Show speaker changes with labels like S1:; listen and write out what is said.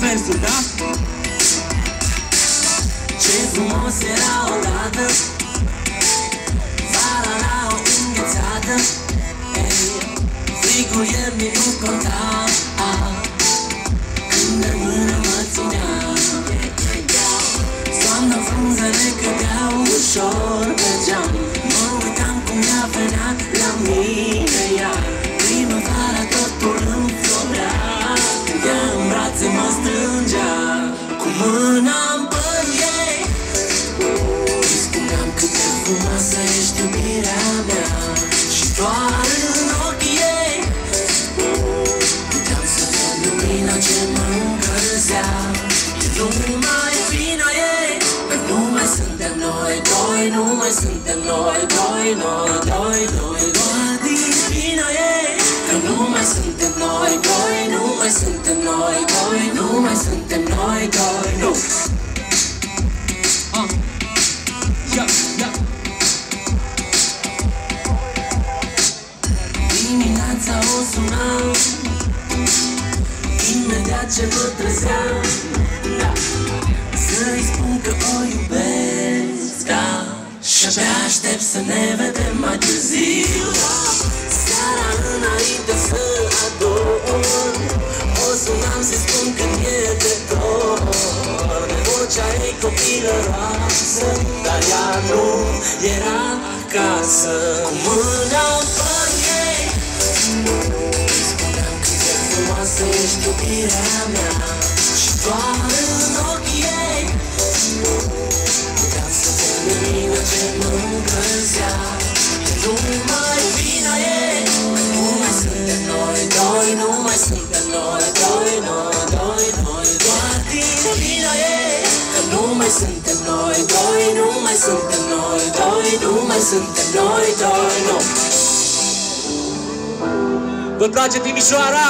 S1: versul, da?
S2: Ce frumos era odată vara la o înghețată. Frigul iernii nu conta când de mână mă ținea. Toamnă frunzele cădeau ușor pe geam. Mă uitam cum ea venea la mine iar. Primăvara totul înflorea când ea în brațe mă strângea. Cu mâna în părul ei îi spuneam cât de frumoasă ești iubirea mea. Și doar în ochii ei puteam să văd lumina ce mă încălzea. Nu mai vina ei, că nu mai suntem noi doi, nu mai suntem noi doi, noi doi, doi, doar din vina ei, că nu mai suntem noi doi, nu mai suntem noi doi, nu mai suntem noi doi, nu. Dimineața o sunam, imediat ce mă trezeam, da, să-i spun că o iubesc, da. Și-abia aștept să ne vedem mai târziu. Seara înainte să adorm, o sunam să-i spun că mi-e de dor. Vocea ei copilăroasă, dar ea nu era acasă. Cu mâna în părul ei îi spuneam cât de frumoasă ești iubirea mea. Și doar în ochii ei puteam să văd lumina ce mă încălzea. Nu mai vina ei, că nu mai suntem noi doi, nu mai suntem noi doi, noi doi, noi, doar din vina ei, că nu mai suntem noi doi, nu mai suntem noi doi, nu mai suntem noi doi, nu.
S1: Vă place Timișoara?